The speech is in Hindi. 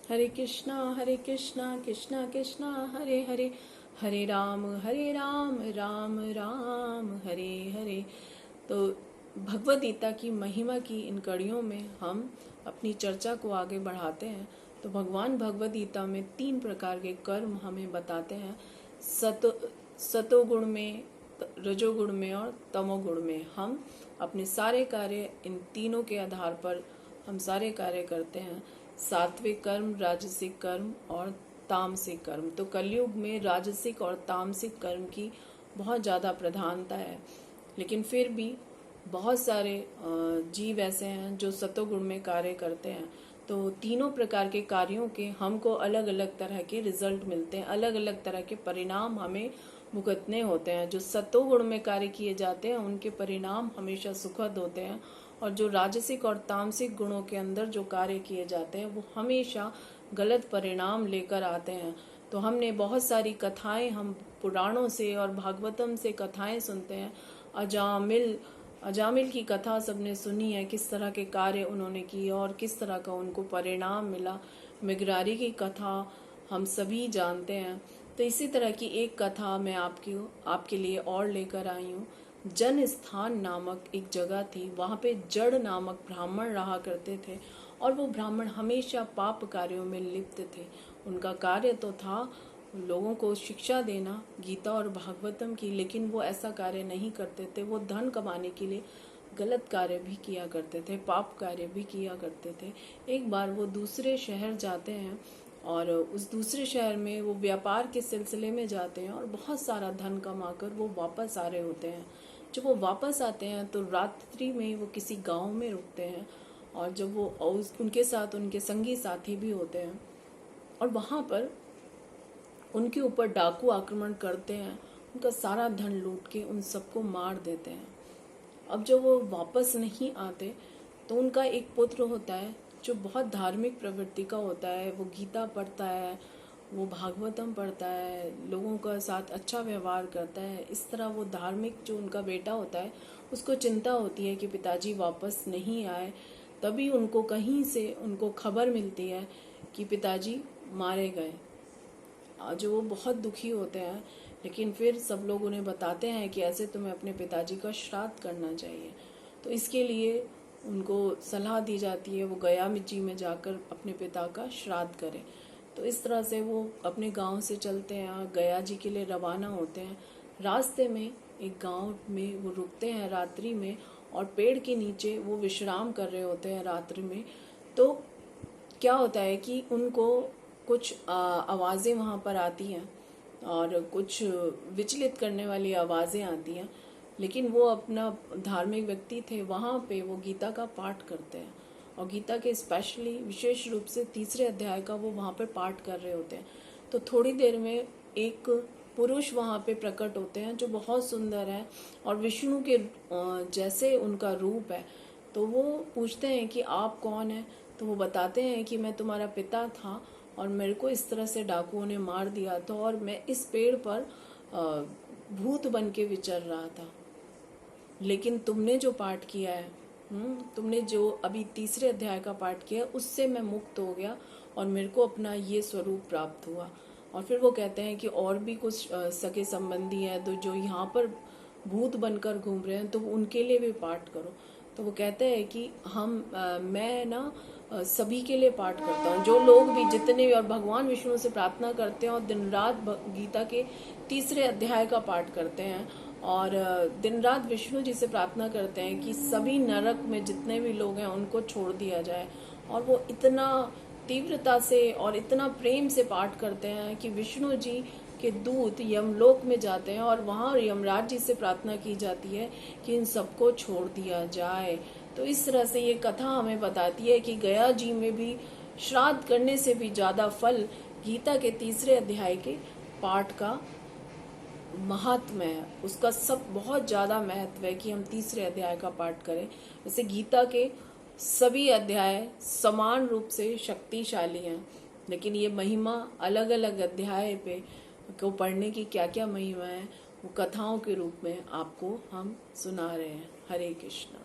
हरे कृष्णा कृष्णा कृष्णा हरे हरे, हरे राम राम राम हरे हरे। तो भगवद गीता की महिमा की इन कड़ियों में हम अपनी चर्चा को आगे बढ़ाते हैं। तो भगवान भगवद गीता में 3 प्रकार के कर्म हमें बताते हैं। सतोगुण में, रजोगुण में और तमोगुण में हम अपने सारे कार्य इन तीनों के आधार पर हम सारे कार्य करते हैं। सात्विक कर्म, राजसिक कर्म और तामसिक कर्म। तो कलयुग में राजसिक और तामसिक कर्म की बहुत ज़्यादा प्रधानता है, लेकिन फिर भी बहुत सारे जीव ऐसे हैं जो सतोगुण में कार्य करते हैं। तो तीनों प्रकार के कार्यों के हमको अलग अलग तरह के रिजल्ट मिलते हैं, अलग अलग तरह के परिणाम हमें भुगतने होते हैं। जो सतोगुण में कार्य किए जाते हैं उनके परिणाम हमेशा सुखद होते हैं, और जो राजसिक और तामसिक गुणों के अंदर जो कार्य किए जाते हैं वो हमेशा गलत परिणाम लेकर आते हैं। तो हमने बहुत सारी कथाएं, हम पुराणों से और भागवतम से कथाएं सुनते हैं। अजामिल की कथा सबने सुनी है, किस तरह के कार्य उन्होंने किए और किस तरह का उनको परिणाम मिला। मिगरारी की कथा हम सभी जानते हैं। तो इसी तरह की एक कथा मैं आपके लिए और लेकर आई हूँ। जन स्थान नामक एक जगह थी, वहाँ पे जड़ नामक ब्राह्मण रहा करते थे, और वो ब्राह्मण हमेशा पाप कार्यों में लिप्त थे। उनका कार्य तो था लोगों को शिक्षा देना गीता और भागवतम की, लेकिन वो ऐसा कार्य नहीं करते थे। वो धन कमाने के लिए गलत कार्य भी किया करते थे, पाप कार्य भी किया करते थे। एक बार वो दूसरे शहर जाते हैं, और उस दूसरे शहर में वो व्यापार के सिलसिले में जाते हैं और बहुत सारा धन कमाकर वो वापस आ रहे होते हैं। जब वो वापस आते हैं तो रात्रि में वो किसी गांव में रुकते हैं, और जब वो उनके साथ उनके संगी साथी भी होते हैं, और वहाँ पर उनके ऊपर डाकू आक्रमण करते हैं, उनका सारा धन लूट के उन सबको मार देते हैं। अब जब वो वापस नहीं आते तो उनका एक पुत्र होता है जो बहुत धार्मिक प्रवृत्ति का होता है। वो गीता पढ़ता है, वो भागवतम पढ़ता है, लोगों का साथ अच्छा व्यवहार करता है। इस तरह वो धार्मिक जो उनका बेटा होता है, उसको चिंता होती है कि पिताजी वापस नहीं आए। तभी उनको कहीं से उनको खबर मिलती है कि पिताजी मारे गए। जो वो बहुत दुखी होते हैं, लेकिन फिर सब लोग उन्हें बताते हैं कि ऐसे तुम्हें अपने पिताजी का श्राद्ध करना चाहिए। तो इसके लिए उनको सलाह दी जाती है वो गया जी में जाकर अपने पिता का श्राद्ध करें। तो इस तरह से वो अपने गांव से चलते हैं, गया जी के लिए रवाना होते हैं। रास्ते में एक गांव में वो रुकते हैं रात्रि में, और पेड़ के नीचे वो विश्राम कर रहे होते हैं रात्रि में। तो क्या होता है कि उनको कुछ आवाज़ें वहाँ पर आती हैं, और कुछ विचलित करने वाली आवाज़ें आती हैं, लेकिन वो अपना धार्मिक व्यक्ति थे, वहाँ पे वो गीता का पाठ करते हैं, और गीता के स्पेशली विशेष रूप से 3रे अध्याय का वो वहाँ पे पाठ कर रहे होते हैं। तो थोड़ी देर में एक पुरुष वहाँ पे प्रकट होते हैं जो बहुत सुंदर है, और विष्णु के जैसे उनका रूप है। तो वो पूछते हैं कि आप कौन हैं? तो वो बताते हैं कि मैं तुम्हारा पिता था, और मेरे को इस तरह से डाकुओं ने मार दिया था, और मैं इस पेड़ पर भूत बन के विचर रहा था। लेकिन तुमने जो पाठ किया है, तुमने जो अभी 3रे अध्याय का पाठ किया, उससे मैं मुक्त हो गया और मेरे को अपना ये स्वरूप प्राप्त हुआ। और फिर वो कहते हैं कि और भी कुछ सगे संबंधी हैं तो जो यहाँ पर भूत बनकर घूम रहे हैं, तो उनके लिए भी पाठ करो। तो वो कहते हैं कि मैं ना सभी के लिए पाठ करता हूँ, जो लोग भी जितने भी, और भगवान विष्णु से प्रार्थना करते हैं और दिन रात गीता के 3रे अध्याय का पाठ करते हैं, और दिन रात विष्णु जी से प्रार्थना करते हैं कि सभी नरक में जितने भी लोग हैं उनको छोड़ दिया जाए। और वो इतना तीव्रता से और इतना प्रेम से पाठ करते हैं कि विष्णु जी के दूत यमलोक में जाते हैं, और वहाँ यमराज जी से प्रार्थना की जाती है कि इन सबको छोड़ दिया जाए। तो इस तरह से ये कथा हमें बताती है कि गया जी में भी श्राद्ध करने से भी ज़्यादा फल गीता के 3रे अध्याय के पाठ का महत्व है। उसका सब बहुत ज़्यादा महत्व है कि हम 3रे अध्याय का पाठ करें। वैसे गीता के सभी अध्याय समान रूप से शक्तिशाली हैं, लेकिन ये महिमा अलग अलग अध्याय पे को पढ़ने की क्या क्या महिमा है, वो कथाओं के रूप में आपको हम सुना रहे हैं। हरे कृष्णा।